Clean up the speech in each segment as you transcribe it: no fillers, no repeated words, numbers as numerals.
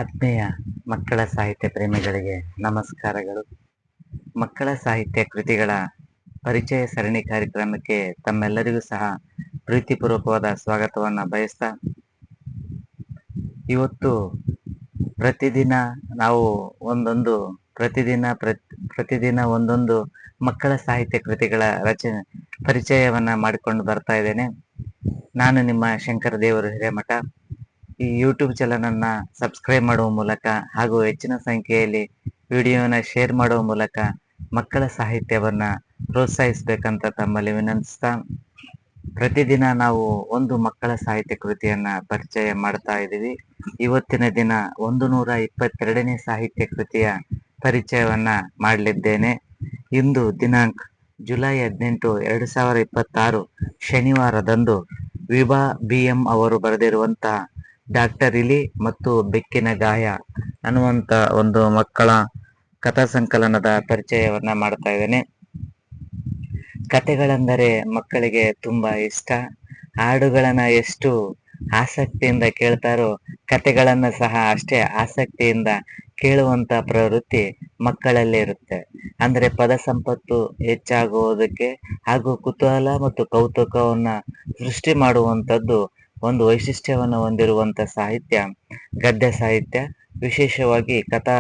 ಆತ್ಮೀಯ ಮಕ್ಕಳ ಸಾಹಿತ್ಯ ಪ್ರೇಮಿಗಳಿಗೆ ನಮಸ್ಕಾರಗಳು. ಮಕ್ಕಳ ಸಾಹಿತ್ಯ ಕೃತಿಗಳ ಪರಿಚಯ ಸರಣಿ ಕಾರ್ಯಕ್ರಮಕ್ಕೆ ತಮ್ಮೆಲ್ಲರಿಗೂ ಸಹ ಪ್ರೀತಿಪೂರ್ವಕವಾದ ಸ್ವಾಗತವನ್ನು ಬಯಸ್ತಾ, ಇವತ್ತು ಪ್ರತಿದಿನ ನಾವು ಪ್ರತಿದಿನ ಒಂದೊಂದು ಮಕ್ಕಳ ಸಾಹಿತ್ಯ ಕೃತಿಗಳ ಪರಿಚಯವನ್ನ ಮಾಡಿಕೊಂಡು ಬರ್ತಾ ಇದ್ದೇನೆ. ನಾನು ನಿಮ್ಮ ಶಂಕರ ದೇವರು ಹಿರೇಮಠ. ಈ ಯೂಟ್ಯೂಬ್ ಚಾನಲನ್ನು ಸಬ್ಸ್ಕ್ರೈಬ್ ಮಾಡುವ ಮೂಲಕ ಹಾಗೂ ಹೆಚ್ಚಿನ ಸಂಖ್ಯೆಯಲ್ಲಿ ವಿಡಿಯೋನ ಶೇರ್ ಮಾಡುವ ಮೂಲಕ ಮಕ್ಕಳ ಸಾಹಿತ್ಯವನ್ನ ಪ್ರೋತ್ಸಾಹಿಸಬೇಕಂತ ತಮ್ಮಲ್ಲಿ ವಿನಂತಿಸ್ತಾ, ಪ್ರತಿದಿನ ನಾವು ಒಂದು ಮಕ್ಕಳ ಸಾಹಿತ್ಯ ಕೃತಿಯನ್ನ ಪರಿಚಯ ಮಾಡ್ತಾ ಇದ್ದೀವಿ. ಇವತ್ತಿನ ದಿನ 122ನೇ ಸಾಹಿತ್ಯ ಕೃತಿಯ ಪರಿಚಯವನ್ನ ಮಾಡಲಿದ್ದೇನೆ. ಇಂದು ದಿನಾಂಕ ಜುಲೈ 18, 2026 ಶನಿವಾರದಂದು ವಿಭಾ BM ಅವರು ಬರೆದಿರುವಂತಹ ಡಾಕ್ಟರ್ ಇಲಿ ಮತ್ತು ಬೆಕ್ಕಿನ ಗಾಯ ಅನ್ನುವಂತ ಒಂದು ಮಕ್ಕಳ ಕಥಾ ಸಂಕಲನದ ಪರಿಚಯವನ್ನ ಮಾಡ್ತಾ ಇದ್ದೇನೆ. ಕತೆಗಳೆಂದರೆ ಮಕ್ಕಳಿಗೆ ತುಂಬಾ ಇಷ್ಟ. ಹಾಡುಗಳನ್ನ ಎಷ್ಟು ಆಸಕ್ತಿಯಿಂದ ಕೇಳ್ತಾರೋ ಕತೆಗಳನ್ನ ಸಹ ಅಷ್ಟೇ ಆಸಕ್ತಿಯಿಂದ ಕೇಳುವಂತ ಪ್ರವೃತ್ತಿ ಮಕ್ಕಳಲ್ಲೇ ಇರುತ್ತೆ. ಅಂದ್ರೆ ಪದ ಸಂಪತ್ತು ಹೆಚ್ಚಾಗುವುದಕ್ಕೆ ಹಾಗೂ ಕುತೂಹಲ ಮತ್ತು ಕೌತುಕವನ್ನ ಸೃಷ್ಟಿ ಮಾಡುವಂಥದ್ದು ಒಂದು ವೈಶಿಷ್ಟ್ಯವನ್ನು ಹೊಂದಿರುವಂತ ಸಾಹಿತ್ಯ ಗದ್ಯ ಸಾಹಿತ್ಯ. ವಿಶೇಷವಾಗಿ ಕಥಾ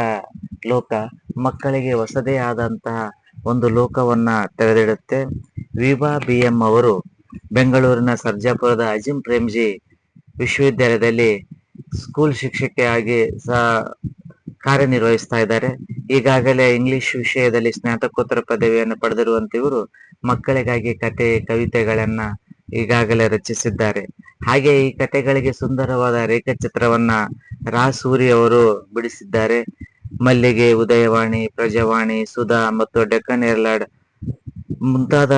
ಲೋಕ ಮಕ್ಕಳಿಗೆ ಹೊಸದೇ ಆದಂತಹ ಒಂದು ಲೋಕವನ್ನ ತೆರೆದಿಡುತ್ತೆ. ವಿಭಾ BM ಅವರು ಬೆಂಗಳೂರಿನ ಸರ್ಜಾಪುರದ ಅಜಿಂ ಪ್ರೇಮ್ಜಿ ವಿಶ್ವವಿದ್ಯಾಲಯದಲ್ಲಿ ಸ್ಕೂಲ್ ಶಿಕ್ಷಕಿಯಾಗಿ ಕಾರ್ಯನಿರ್ವಹಿಸ್ತಾ ಇದ್ದಾರೆ. ಈಗಾಗಲೇ ಇಂಗ್ಲಿಷ್ ವಿಷಯದಲ್ಲಿ ಸ್ನಾತಕೋತ್ತರ ಪದವಿಯನ್ನು ಪಡೆದಿರುವಂತ ಇವರು ಮಕ್ಕಳಿಗಾಗಿ ಕತೆ ಕವಿತೆಗಳನ್ನ ಈಗಾಗಲೇ ರಚಿಸಿದ್ದಾರೆ. ಹಾಗೆ ಈ ಕತೆಗಳಿಗೆ ಸುಂದರವಾದ ರೇಖಾಚಿತ್ರವನ್ನ ಸೂರಿ ಅವರು ಬಿಡಿಸಿದ್ದಾರೆ. ಮಲ್ಲಿಗೆ, ಉದಯವಾಣಿ, ಪ್ರಜಾವಾಣಿ, ಸುಧಾ ಮತ್ತು ಡೆಕ್ಕನ್ ಹೆರಾಲ್ಡ್ ಮುಂತಾದ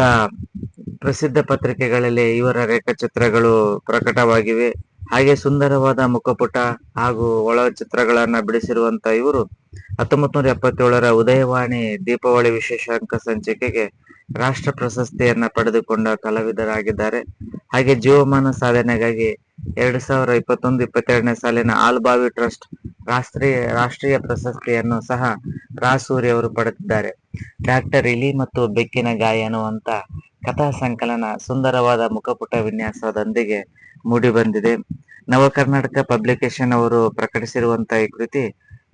ಪ್ರಸಿದ್ಧ ಪತ್ರಿಕೆಗಳಲ್ಲಿ ಇವರ ರೇಖಾಚಿತ್ರಗಳು ಪ್ರಕಟವಾಗಿವೆ. ಹಾಗೆ ಸುಂದರವಾದ ಮುಖಪುಟ ಹಾಗೂ ಒಳ ಚಿತ್ರಗಳನ್ನ ಬಿಡಿಸಿರುವಂತ ಇವರು 1977ರ ಉದಯವಾಣಿ ದೀಪಾವಳಿ ವಿಶೇಷಾಂಕ ಸಂಚಿಕೆಗೆ ರಾಷ್ಟ್ರ ಪ್ರಶಸ್ತಿಯನ್ನ ಪಡೆದುಕೊಂಡ ಕಲಾವಿದರಾಗಿದ್ದಾರೆ. ಹಾಗೆ ಜೀವಮಾನ ಸಾಧನೆಗಾಗಿ 2021-22ನೇ ಸಾಲಿನ ಆಲ್ಬಾವಿ ಟ್ರಸ್ಟ್ ರಾಷ್ಟ್ರೀಯ ಪ್ರಶಸ್ತಿಯನ್ನು ಸಹ ಸೂರಿ ಅವರು ಪಡೆದಿದ್ದಾರೆ. ಡಾಕ್ಟರ್ ಇಲಿ ಮತ್ತು ಬೆಕ್ಕಿನ ಗಾಯ ಅನ್ನುವಂತ ಕಥಾ ಸಂಕಲನ ಸುಂದರವಾದ ಮುಖಪುಟ ವಿನ್ಯಾಸದೊಂದಿಗೆ ಮೂಡಿ ಬಂದಿದೆ. ನವ ಕರ್ನಾಟಕ ಪಬ್ಲಿಕೇಶನ್ ಅವರು ಪ್ರಕಟಿಸಿರುವಂತಹ ಈ ಕೃತಿ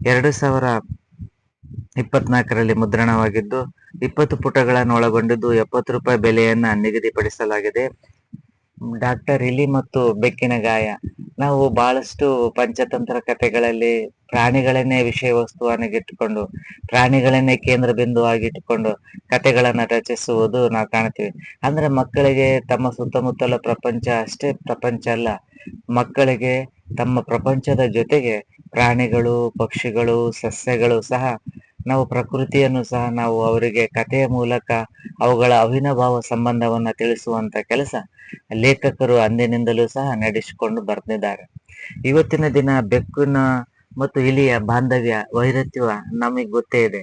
2024ರಲ್ಲಿ ಮುದ್ರಣವಾಗಿದ್ದು 20 ಪುಟಗಳನ್ನು ಒಳಗೊಂಡಿದ್ದು ₹70 ಬೆಲೆಯನ್ನ ನಿಗದಿಪಡಿಸಲಾಗಿದೆ. ಡಾಕ್ಟರ್ ಇಲಿ ಮತ್ತು ಬೆಕ್ಕಿನ ಗಾಯ. ನಾವು ಬಹಳಷ್ಟು ಪಂಚತಂತ್ರ ಕಥೆಗಳಲ್ಲಿ ಪ್ರಾಣಿಗಳನ್ನೇ ವಿಷಯ ವಸ್ತುವನ್ನಾಗಿಟ್ಟುಕೊಂಡು ಪ್ರಾಣಿಗಳನ್ನೇ ಕೇಂದ್ರ ಬಿಂದುವಾಗಿಟ್ಟುಕೊಂಡು ಕಥೆಗಳನ್ನ ರಚಿಸುವುದು ನಾವು ಕಾಣ್ತೀವಿ. ಅಂದ್ರೆ ಮಕ್ಕಳಿಗೆ ತಮ್ಮ ಸುತ್ತಮುತ್ತಲ ಪ್ರಪಂಚ ಅಷ್ಟೇ ಪ್ರಪಂಚ ಅಲ್ಲ, ಮಕ್ಕಳಿಗೆ ತಮ್ಮ ಪ್ರಪಂಚದ ಜೊತೆಗೆ ಪ್ರಾಣಿಗಳು, ಪಕ್ಷಿಗಳು, ಸಸ್ಯಗಳು ಸಹ ನಾವು ಪ್ರಕೃತಿಯನ್ನು ಸಹ ನಾವು ಅವರಿಗೆ ಕಥೆಯ ಮೂಲಕ ಅವುಗಳ ಅವಿನಾಭಾವ ಸಂಬಂಧವನ್ನ ತಿಳಿಸುವಂತ ಕೆಲಸ ಲೇಖಕರು ಅಂದಿನಿಂದಲೂ ಸಹ ನಡೆಸಿಕೊಂಡು ಬರ್ತಿದ್ದಾರೆ. ಇವತ್ತಿನ ದಿನ ಬೆಕ್ಕಿನ ಮತ್ತು ಇಲಿಯ ಬಾಂಧವ್ಯ ವೈರತ್ವ ನಮಗ್ ಗೊತ್ತೇ ಇದೆ.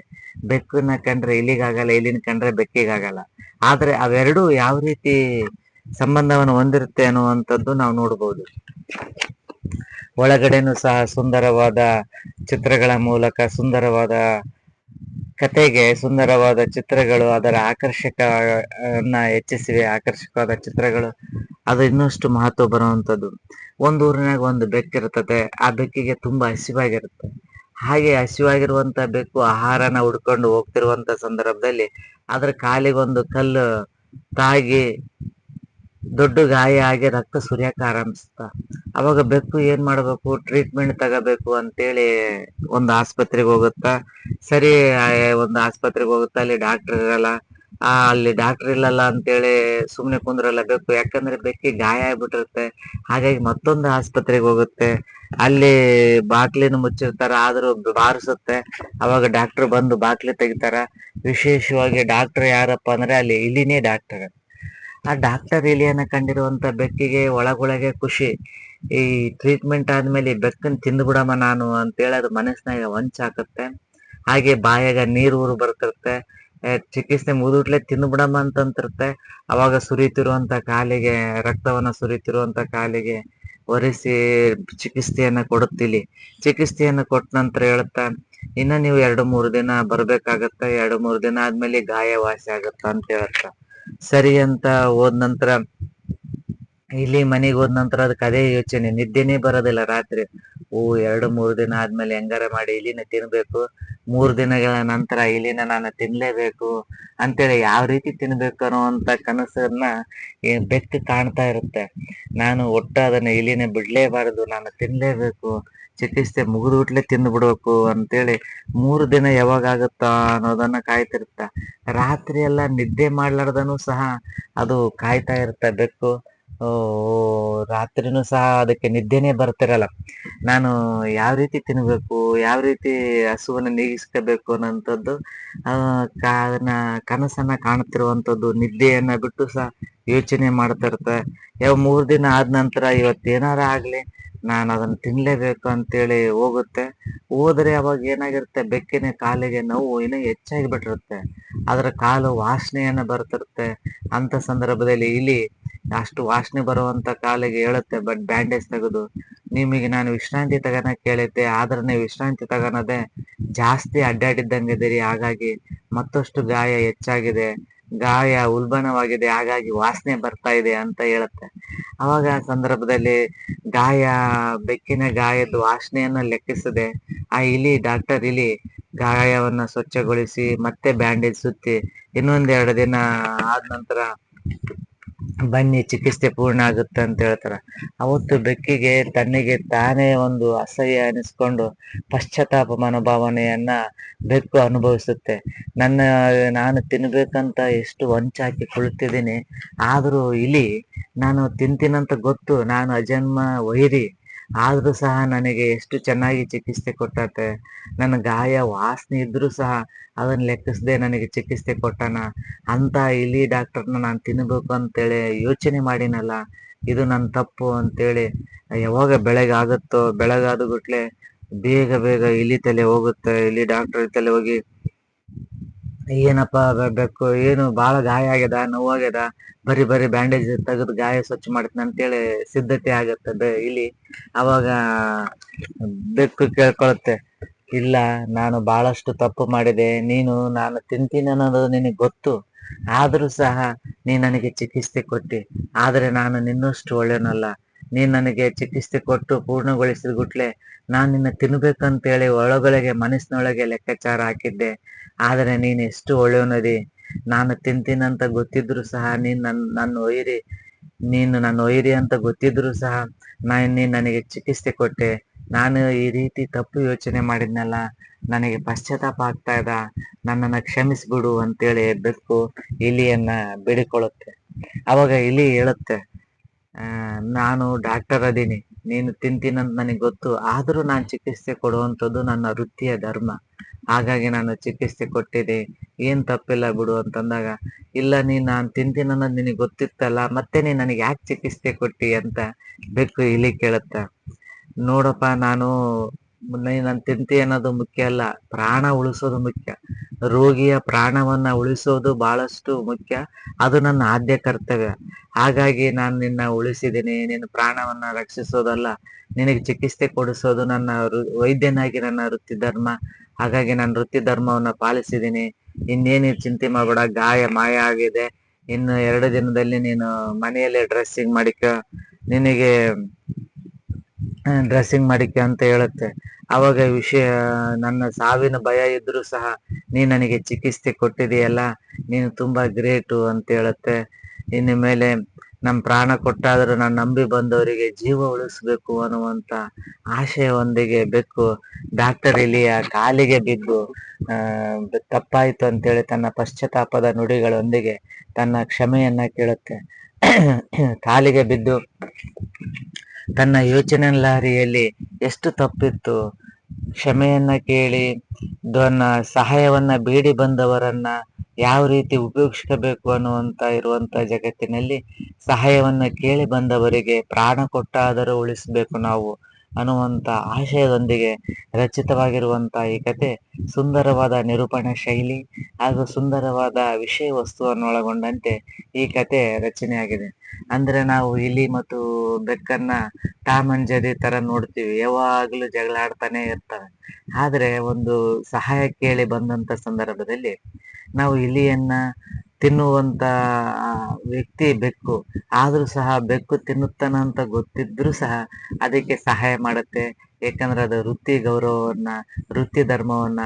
ಬೆಕ್ಕನ್ನ ಕಂಡ್ರೆ ಇಲಿಗಾಗಲ್ಲ, ಇಲಿನ ಕಂಡ್ರೆ ಬೆಕ್ಕಿಗಾಗಲ್ಲ. ಆದ್ರೆ ಅವೆರಡೂ ಯಾವ ರೀತಿ ಸಂಬಂಧವನ್ನು ಹೊಂದಿರುತ್ತೆ ಅನ್ನುವಂಥದ್ದು ನಾವು ನೋಡ್ಬೋದು. ಒಳಗಡೆನೂ ಸಹ ಸುಂದರವಾದ ಚಿತ್ರಗಳ ಮೂಲಕ ಸುಂದರವಾದ ಕತೆಗೆ ಸುಂದರವಾದ ಚಿತ್ರಗಳು ಅದರ ಹೆಚ್ಚಿಸಿವೆ. ಆಕರ್ಷಕವಾದ ಚಿತ್ರಗಳು ಅದು ಇನ್ನಷ್ಟು ಮಹತ್ವ ಬರುವಂಥದ್ದು. ಒಂದು ಊರಿನಾಗ ಒಂದು ಬೆಕ್ಕಿರ್ತದೆ. ಆ ಬೆಕ್ಕಿಗೆ ತುಂಬಾ ಹಸಿವಾಗಿರುತ್ತೆ. ಹಾಗೆ ಹಸಿವಾಗಿರುವಂತ ಬೆಕ್ಕು ಆಹಾರನ ಹುಡ್ಕೊಂಡು ಹೋಗ್ತಿರುವಂತ ಸಂದರ್ಭದಲ್ಲಿ ಅದ್ರ ಕಾಲಿಗೊಂದು ಕಲ್ಲು ತಾಗಿ ದೊಡ್ಡ ಗಾಯ ಆಗಿ ರಕ್ತ ಸುರಿಯಕ ಆರಂಭಿಸ್ತ. ಅವಾಗ ಬೆಕ್ಕು ಏನ್ ಮಾಡ್ಬೇಕು, ಟ್ರೀಟ್ಮೆಂಟ್ ತಗೋಬೇಕು ಅಂತೇಳಿ ಒಂದು ಆಸ್ಪತ್ರೆಗೆ ಹೋಗುತ್ತಾ. ಸರಿ, ಒಂದು ಆಸ್ಪತ್ರೆಗೆ ಹೋಗುತ್ತಾ, ಅಲ್ಲಿ ಡಾಕ್ಟರ್ ಇರಲ್ಲ. ಅಲ್ಲಿ ಡಾಕ್ಟರ್ ಇಲ್ಲಲ್ಲ ಅಂತೇಳಿ ಸುಮ್ನೆ ಕುಂದ್ರಲ್ಲ ಬೆಕ್ಕು, ಯಾಕಂದ್ರೆ ಬೆಕ್ಕಿ ಗಾಯ ಆಗ್ಬಿಟ್ಟಿರುತ್ತೆ. ಹಾಗಾಗಿ ಮತ್ತೊಂದು ಆಸ್ಪತ್ರೆಗೆ ಹೋಗುತ್ತೆ. ಅಲ್ಲಿ ಬಾಕ್ಲಿನ ಮುಚ್ಚಿರ್ತಾರ, ಆದ್ರೂ ಬಾರಿಸುತ್ತೆ. ಅವಾಗ ಡಾಕ್ಟರ್ ಬಂದು ಬಾಕ್ಲಿ ತೆಗಿತಾರ. ವಿಶೇಷವಾಗಿ ಡಾಕ್ಟರ್ ಯಾರಪ್ಪ ಅಂದ್ರೆ ಅಲ್ಲಿ ಇಲಿನೇ ಡಾಕ್ಟರ್. ಆ ಡಾಕ್ಟರ್ ಇಲಿಯನ್ನ ಕಂಡಿರುವಂತ ಬೆಕ್ಕಿಗೆ ಒಳಗೊಳಗೆ ಖುಷಿ. ಈ ಟ್ರೀಟ್ಮೆಂಟ್ ಆದ್ಮೇಲೆ ಈ ಬೆಕ್ಕನ್ ತಿಂದ್ಬಿಡಮ್ಮ ನಾನು ಅಂತೇಳಿ ಅದು ಮನಸ್ಸಿನಾಗ ಹೊಂಚಾಕತ್ತೆ. ಹಾಗೆ ಬಾಯಾಗ ನೀರು ಬರ್ತಿರುತ್ತೆ. ಚಿಕಿತ್ಸೆ ಮುಗಿದ್ಬಿಟ್ಲೆ ತಿಂದ್ಬಿಡಮ್ಮ ಅಂತಂತಿರುತ್ತೆ. ಅವಾಗ ಸುರಿತಿರುವಂತ ಕಾಲಿಗೆ ರಕ್ತವನ್ನ ಸುರಿತಿರುವಂತ ಕಾಲಿಗೆ ಒರೆಸಿ ಚಿಕಿತ್ಸೆಯನ್ನ ಕೊಡುತ್ತಿಲಿ. ಚಿಕಿತ್ಸೆಯನ್ನ ಕೊಟ್ಟ ನಂತರ ಹೇಳುತ್ತಾ, ಇನ್ನ ನೀವು 2-3 ದಿನ ಬರ್ಬೇಕಾಗತ್ತ, 2-3 ದಿನ ಆದ್ಮೇಲೆ ಗಾಯ ವಾಸಿ ಆಗತ್ತ ಅಂತ ಹೇಳತ್ತ. ಸರಿ ಅಂತ ಹೋದ ನಂತರ ಇಲ್ಲಿ ಮನೆಗೆ ಹೋದ ನಂತರ ಅದಕ್ಕೆ ಅದೇ ಯೋಚನೆ, ನಿದ್ದೆನೇ ಬರೋದಿಲ್ಲ ರಾತ್ರಿ. 2-3 ದಿನ ಆದ್ಮೇಲೆ ಹೆಂಗಾರ ಮಾಡಿ ಇಲಿನ ತಿನ್ಬೇಕು, 3 ದಿನಗಳ ನಂತರ ಇಲಿನ ನಾನು ತಿನ್ಲೇಬೇಕು ಅಂತೇಳಿ ಯಾವ ರೀತಿ ತಿನ್ಬೇಕು ಅನ್ನುವಂತ ಕನಸನ್ನ ಬೆಕ್ಕು ಕಾಣ್ತಾ ಇರುತ್ತೆ. ನಾನು ಒಟ್ಟು ಅದನ್ನ ಇಲಿನ ಬಿಡ್ಲೇಬಾರದು, ನಾನು ತಿನ್ಲೇಬೇಕು, ಚಿಕಿತ್ಸೆ ಮುಗಿದ್ಬಿಟ್ಲೆ ತಿಂದು ಬಿಡ್ಬೇಕು ಅಂತೇಳಿ 3 ದಿನ ಯಾವಾಗ ಆಗುತ್ತಾ ಅನ್ನೋದನ್ನ ಕಾಯ್ತಿರುತ್ತ. ರಾತ್ರಿ ಎಲ್ಲ ನಿದ್ದೆ ಮಾಡ್ಲಾರ್ದನು ಸಹ ಅದು ಕಾಯ್ತಾ ಇರುತ್ತೆ ಬೆಕ್ಕು. ರಾತ್ರಿನೂ ಸಹ ಅದಕ್ಕೆ ನಿದ್ದೆನೇ ಬರ್ತಿರಲ್ಲ. ನಾನು ಯಾವ ರೀತಿ ತಿನ್ಬೇಕು, ಯಾವ ರೀತಿ ಹಸುವನ್ನ ನೀಗಿಸ್ಕೋಬೇಕು ಅನ್ನೋಂಥದ್ದು ಅದನ್ನ ಕನಸನ್ನ ಕಾಣುತ್ತಿರುವಂಥದ್ದು, ನಿದ್ದೆಯನ್ನ ಬಿಟ್ಟು ಸಹ ಯೋಚನೆ ಮಾಡ್ತಾ ಇರುತ್ತೆ. 3 ದಿನ ಆದ ನಂತರ ಇವತ್ತೇನಾರ ಆಗ್ಲಿ, ನಾನು ಅದನ್ನ ತಿನ್ಲೇಬೇಕು ಅಂತೇಳಿ ಹೋಗುತ್ತೆ. ಹೋದ್ರೆ ಅವಾಗ ಏನಾಗಿರುತ್ತೆ, ಬೆಕ್ಕಿನ ಕಾಲಿಗೆ ನೋವು ಇನ್ನೂ ಹೆಚ್ಚಾಗಿ ಬಿಟ್ಟಿರುತ್ತೆ. ಅದರ ಕಾಲು ವಾಸನೆಯನ್ನ ಬರ್ತಿರುತ್ತೆ. ಅಂತ ಸಂದರ್ಭದಲ್ಲಿ ಇಲಿ ಅಷ್ಟು ವಾಸನೆ ಬರುವಂತ ಕಾಲಿಗೆ ಹೇಳುತ್ತೆ, ಬಟ್ ಬ್ಯಾಂಡೇಜ್ ತೆಗೆದು, ನಿಮಗೆ ನಾನು ವಿಶ್ರಾಂತಿ ತಗೋಣಕ್ ಹೇಳಿದ್ದೆ, ಆದ್ರೆ ನೀವು ವಿಶ್ರಾಂತಿ ತಗೋಣದೆ ಜಾಸ್ತಿ ಅಡ್ಡಾಡಿದ್ದಂಗಿದ್ದೀರಿ, ಹಾಗಾಗಿ ಮತ್ತಷ್ಟು ಗಾಯ ಹೆಚ್ಚಾಗಿದೆ, ಗಾಯ ಉಲ್ಬಣವಾಗಿದೆ, ಹಾಗಾಗಿ ವಾಸನೆ ಬರ್ತಾ ಇದೆ ಅಂತ ಹೇಳುತ್ತೆ. ಅವಾಗ ಆ ಸಂದರ್ಭದಲ್ಲಿ ಬೆಕ್ಕಿನ ಗಾಯದ ವಾಸನೆಯನ್ನ ಲೆಕ್ಕಿಸದೆ ಆ ಡಾಕ್ಟರ್ ಇಲಿ ಗಾಯವನ್ನ ಸ್ವಚ್ಛಗೊಳಿಸಿ ಮತ್ತೆ ಬ್ಯಾಂಡೇಜ್ ಸುತ್ತಿ ಇನ್ನೊಂದ್ 2 ದಿನ ಆದ ನಂತರ ಬನ್ನಿ ಚಿಕಿತ್ಸೆ ಪೂರ್ಣ ಆಗುತ್ತೆ ಅಂತ ಹೇಳ್ತಾರ. ಅವತ್ತು ಬೆಕ್ಕಿಗೆ ತನ್ನಿಗೆ ತಾನೇ ಒಂದು ಅಸಹ್ಯ ಅನಿಸ್ಕೊಂಡು ಪಶ್ಚಾತ್ತಾಪ ಮನೋಭಾವನೆಯನ್ನ ಬೆಕ್ಕು ಅನುಭವಿಸುತ್ತೆ. ನಾನು ತಿನ್ಬೇಕಂತ ಎಷ್ಟು ಹೊಂಚಾಕಿ ಕುಳಿತಿದ್ದೀನಿ, ಆದ್ರೂ ಇಲಿ ನಾನು ತಿಂತೀನಂತ ಗೊತ್ತು, ನಾನು ಅಜನ್ಮ ವೈರಿ, ಆದ್ರೂ ಸಹ ನನಗೆ ಎಷ್ಟು ಚೆನ್ನಾಗಿ ಚಿಕಿತ್ಸೆ ಕೊಟ್ಟತೆ. ನನ್ನ ಗಾಯ ವಾಸನೆ ಇದ್ರೂ ಸಹ ಅದನ್ನ ಲೆಕ್ಕಿಸದೆ ನನಗೆ ಚಿಕಿತ್ಸೆ ಕೊಟ್ಟಾನ. ಅಂತ ಇಲಿ ಡಾಕ್ಟರ್ನ ನಾನು ತಿನ್ಬೇಕು ಅಂತೇಳಿ ಯೋಚನೆ ಮಾಡಿನಲ್ಲ, ಇದು ನನ್ನ ತಪ್ಪು ಅಂತೇಳಿ ಯಾವಾಗ ಬೆಳಗಾದ ಗುಟ್ಲೆ ಬೇಗ ಬೇಗ ಇಲಿ ತಲೆ ಹೋಗುತ್ತೆ. ಇಲಿ ಡಾಕ್ಟರ್ ತಲೆ ಹೋಗಿ, ಏನಪ್ಪಾ ಬೇಕು, ಏನು ಬಾಳ ಗಾಯ ಆಗ್ಯದ, ನೋವಾಗ್ಯದ, ಬರೀ ಬ್ಯಾಂಡೇಜ್ ತೆಗೆದು ಗಾಯ ಸ್ವಚ್ಛ ಮಾಡ್ತೀನಿ ಅಂತೇಳಿ ಸಿದ್ಧತೆ ಆಗತ್ತೆ ಇಲಿ. ಅವಾಗ ಬೆಕ್ಕು ಕೇಳ್ಕೊಳುತ್ತೆ, ಇಲ್ಲ, ನಾನು ಬಹಳಷ್ಟು ತಪ್ಪು ಮಾಡಿದೆ, ನಾನು ತಿಂತೀನಿ ಅನ್ನೋದು ನಿನಗೆ ಗೊತ್ತು, ಆದ್ರೂ ಸಹ ನೀನ್ ನನಗೆ ಚಿಕಿತ್ಸೆ ಕೊಟ್ಟಿ, ಆದ್ರೆ ನಾನು ನಿನ್ನಷ್ಟು ಒಳ್ಳೆನಲ್ಲ. ನೀನ್ ನನಗೆ ಚಿಕಿತ್ಸೆ ಕೊಟ್ಟು ಪೂರ್ಣಗೊಳಿಸಿದ ಗುಟ್ಲೆ ನಾನ್ ನಿನ್ನ ತಿನ್ಬೇಕಂತೇಳಿ ಮನಸ್ಸಿನೊಳಗೆ ಲೆಕ್ಕಾಚಾರ ಹಾಕಿದ್ದೆ, ಆದ್ರೆ ನೀನ್ ಎಷ್ಟು ಒಳ್ಳೆಯವನದಿ. ನಾನು ತಿಂತೀನಂತ ಗೊತ್ತಿದ್ರು ಸಹ ನೀನು ನನ್ನ ವೈರಿ ಅಂತ ಗೊತ್ತಿದ್ರು ಸಹ ನೀನ್ ನನಗೆ ಚಿಕಿತ್ಸೆ ಕೊಟ್ಟೆ. ನಾನು ಈ ರೀತಿ ತಪ್ಪು ಯೋಚನೆ ಮಾಡಿದ್ನಲ್ಲ, ನನಗೆ ಪಶ್ಚಾತ್ತಾಪ ಆಗ್ತಾ ಇದ, ನನ್ನನ್ನ ಕ್ಷಮಿಸ್ಬಿಡು ಅಂತೇಳಿ ಬೆಕ್ಕು ಇಲಿಯನ್ನ ಬೇಡಿಕೊಳ್ಳುತ್ತೆ. ಅವಾಗ ಇಲಿ ಹೇಳುತ್ತೆ, ನಾನು ಡಾಕ್ಟರ್ ಅದೀನಿ, ನೀನು ತಿಂತೀನಂತ ನನಗೆ ಗೊತ್ತು, ಆದ್ರೂ ನಾನು ಚಿಕಿತ್ಸೆ ಕೊಡುವಂಥದ್ದು ನನ್ನ ವೃತ್ತಿಯ ಧರ್ಮ, ಹಾಗಾಗಿ ನಾನು ಚಿಕಿತ್ಸೆ ಕೊಟ್ಟಿದೆ, ಏನ್ ತಪ್ಪಿಲ್ಲ ಬಿಡು ಅಂತಂದಾಗ, ಇಲ್ಲ, ನಾನು ತಿಂತೀನಿ ಅನ್ನೋದು ನಿನಗೆ ಗೊತ್ತಿತ್ತಲ್ಲ, ಮತ್ತೆ ನೀನ್ ನನಗೆ ಯಾಕೆ ಚಿಕಿತ್ಸೆ ಕೊಟ್ಟಿ ಅಂತ ಬೆಕ್ಕು ಇಲಿ ಕೇಳುತ್ತ. ನೋಡಪ್ಪ, ನಾನು ತಿಂತಿ ಅನ್ನೋದು ಮುಖ್ಯ ಅಲ್ಲ, ಪ್ರಾಣ ಉಳಿಸೋದು ಮುಖ್ಯ. ರೋಗಿಯ ಪ್ರಾಣವನ್ನ ಉಳಿಸೋದು ಬಹಳಷ್ಟು ಮುಖ್ಯ, ಅದು ನನ್ನ ಆದ್ಯ ಕರ್ತವ್ಯ. ಹಾಗಾಗಿ ನಾನು ನಿನ್ನ ಉಳಿಸಿದ್ದೀನಿ. ನಿನ್ನ ಪ್ರಾಣವನ್ನ ರಕ್ಷಿಸೋದಲ್ಲ, ನಿನಗೆ ಚಿಕಿತ್ಸೆ ಕೊಡಿಸೋದು ನನ್ನ ವೈದ್ಯನಾಗಿ ನನ್ನ ವೃತ್ತಿ ಧರ್ಮ. ಹಾಗಾಗಿ ನಾನು ವೃತ್ತಿ ಧರ್ಮವನ್ನ ಪಾಲಿಸಿದ್ದೀನಿ. ಇನ್ನೇನು ಚಿಂತೆ ಮಾಡಬೇಡ, ಗಾಯ ಮಾಯ ಆಗಿದೆ, ಇನ್ನು 2 ದಿನದಲ್ಲಿ ನೀನು ಮನೆಯಲ್ಲೇ ನಿನಗೆ ಡ್ರೆಸ್ಸಿಂಗ್ ಮಾಡಿಕೆ ಅಂತ ಹೇಳುತ್ತೆ. ಅವಾಗ ನನ್ನ ಸಾವಿನ ಭಯ ಇದ್ರೂ ಸಹ ನೀನ್ ನನಗೆ ಚಿಕಿತ್ಸೆ ಕೊಟ್ಟಿದೆಯಲ್ಲ, ನೀನು ತುಂಬಾ ಗ್ರೇಟು ಅಂತ ಹೇಳುತ್ತೆ. ಇನ್ನು ಮೇಲೆ ನಮ್ ಪ್ರಾಣ ಕೊಟ್ಟಾದ್ರೂ ನಾನು ನಂಬಿ ಬಂದವರಿಗೆ ಜೀವ ಉಳಿಸ್ಬೇಕು ಅನ್ನುವಂತ ಆಶಯವೊಂದಿಗೆ ಬೆಕ್ಕು ಡಾಕ್ಟರ್ ಇಲಿಯ ಕಾಲಿಗೆ ಬಿದ್ದು ತಪ್ಪಾಯ್ತು ಅಂತೇಳಿ ತನ್ನ ಪಶ್ಚಾತ್ತಾಪದ ನುಡಿಗಳೊಂದಿಗೆ ತನ್ನ ಕ್ಷಮೆಯನ್ನ ಕೇಳುತ್ತೆ. ಕಾಲಿಗೆ ಬಿದ್ದು ತನ್ನ ಯೋಚನೆ ಲಹರಿಯಲ್ಲಿ ಎಷ್ಟು ತಪ್ಪಿತ್ತು, ಕ್ಷಮೆಯನ್ನ ಕೇಳಿ ಸಹಾಯವನ್ನ ಬೇಡಿ ಬಂದವರನ್ನ ಯಾವ ರೀತಿ ಉಪಯೋಗಿಸ್ಕೋಬೇಕು ಇರುವಂತ ಜಗತ್ತಿನಲ್ಲಿ ಸಹಾಯವನ್ನ ಕೇಳಿ ಬಂದವರಿಗೆ ಪ್ರಾಣ ಕೊಟ್ಟಾದರೂ ಉಳಿಸ್ಬೇಕು ನಾವು ಅನ್ನುವಂಥ ಆಶಯದೊಂದಿಗೆ ರಚಿತವಾಗಿರುವಂಥ ಈ ಕತೆ ಸುಂದರವಾದ ನಿರೂಪಣಾ ಶೈಲಿ ಹಾಗೂ ಸುಂದರವಾದ ವಿಷಯ ವಸ್ತುವನ್ನು ಒಳಗೊಂಡಂತೆ ಈ ಕತೆ ರಚನೆಯಾಗಿದೆ. ಅಂದ್ರೆ ನಾವು ಇಲಿ ಮತ್ತು ಬೆಕ್ಕನ್ನ ಟಾಮ್ ಅಂಡ್ ಜೆರ್ರಿ ತರ ನೋಡ್ತೀವಿ, ಯಾವಾಗ್ಲೂ ಜಗಳ ಆಡ್ತಾನೆ ಇರ್ತವೆ. ಆದ್ರೆ ಒಂದು ಸಹಾಯ ಕೇಳಿ ಬಂದಂತ ಸಂದರ್ಭದಲ್ಲಿ ನಾವು ಇಲಿಯನ್ನ ತಿನ್ನುವಂತ ಆ ವ್ಯಕ್ತಿ ಬೆಕ್ಕು, ಆದ್ರೂ ಸಹ ಬೆಕ್ಕು ತಿನ್ನುತ್ತಾನ ಅಂತ ಗೊತ್ತಿದ್ರು ಸಹ ಅದಕ್ಕೆ ಸಹಾಯ ಮಾಡುತ್ತೆ. ಯಾಕಂದ್ರೆ ಅದು ವೃತ್ತಿ ಗೌರವವನ್ನ, ವೃತ್ತಿ ಧರ್ಮವನ್ನ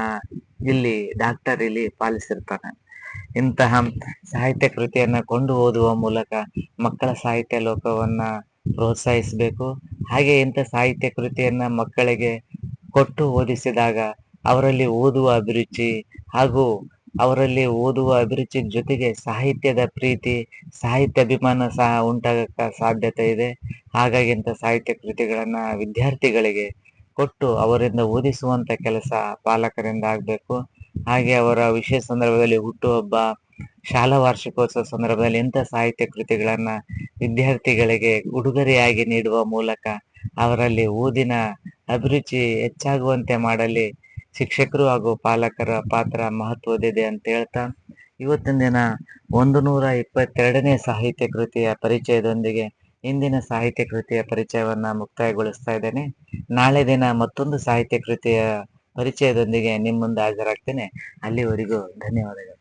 ಇಲ್ಲಿ ಡಾಕ್ಟರ್ ಇಲ್ಲಿ ಪಾಲಿಸಿರ್ತಾನೆ. ಇಂತಹ ಸಾಹಿತ್ಯ ಕೃತಿಯನ್ನ ಕೊಂಡು ಓದುವ ಮೂಲಕ ಮಕ್ಕಳ ಸಾಹಿತ್ಯ ಲೋಕವನ್ನ ಪ್ರೋತ್ಸಾಹಿಸಬೇಕು. ಹಾಗೆ ಇಂಥ ಸಾಹಿತ್ಯ ಕೃತಿಯನ್ನ ಮಕ್ಕಳಿಗೆ ಕೊಟ್ಟು ಓದಿಸಿದಾಗ ಅವರಲ್ಲಿ ಓದುವ ಅಭಿರುಚಿ ಹಾಗೂ ಅವರಲ್ಲಿ ಓದುವ ಅಭಿರುಚಿ ಜೊತೆಗೆ ಸಾಹಿತ್ಯದ ಪ್ರೀತಿ, ಸಾಹಿತ್ಯ ಅಭಿಮಾನ ಸಹ ಉಂಟಾಗಕ್ಕ ಸಾಧ್ಯತೆ ಇದೆ. ಹಾಗಾಗಿ ಇಂಥ ಸಾಹಿತ್ಯ ಕೃತಿಗಳನ್ನ ವಿದ್ಯಾರ್ಥಿಗಳಿಗೆ ಕೊಟ್ಟು ಅವರಿಂದ ಓದಿಸುವಂತ ಕೆಲಸ ಪಾಲಕರಿಂದ ಆಗ್ಬೇಕು. ಹಾಗೆ ಅವರ ವಿಶೇಷ ಸಂದರ್ಭದಲ್ಲಿ ಹುಟ್ಟುಹಬ್ಬ, ಶಾಲಾ ವಾರ್ಷಿಕೋತ್ಸವ ಸಂದರ್ಭದಲ್ಲಿ ಇಂಥ ಸಾಹಿತ್ಯ ಕೃತಿಗಳನ್ನ ವಿದ್ಯಾರ್ಥಿಗಳಿಗೆ ಉಡುಗೊರೆಯಾಗಿ ನೀಡುವ ಮೂಲಕ ಅವರಲ್ಲಿ ಓದಿನ ಅಭಿರುಚಿ ಹೆಚ್ಚಾಗುವಂತೆ ಮಾಡಲಿ ಶಿಕ್ಷಕರು ಹಾಗೂ ಪಾಲಕರ ಪಾತ್ರ ಮಹತ್ವದಿದೆ ಅಂತ ಹೇಳ್ತಾ, ಇವತ್ತಿನ ದಿನ 122ನೇ ಸಾಹಿತ್ಯ ಕೃತಿಯ ಪರಿಚಯದೊಂದಿಗೆ ಇಂದಿನ ಸಾಹಿತ್ಯ ಕೃತಿಯ ಪರಿಚಯವನ್ನ ಮುಕ್ತಾಯಗೊಳಿಸ್ತಾ ಇದ್ದೇನೆ. ನಾಳೆ ದಿನ ಮತ್ತೊಂದು ಸಾಹಿತ್ಯ ಕೃತಿಯ ಪರಿಚಯದೊಂದಿಗೆ ನಿಮ್ಮ ಮುಂದೆ ಹಾಜರಾಗ್ತೇನೆ. ಅಲ್ಲಿವರೆಗೂ ಧನ್ಯವಾದಗಳು.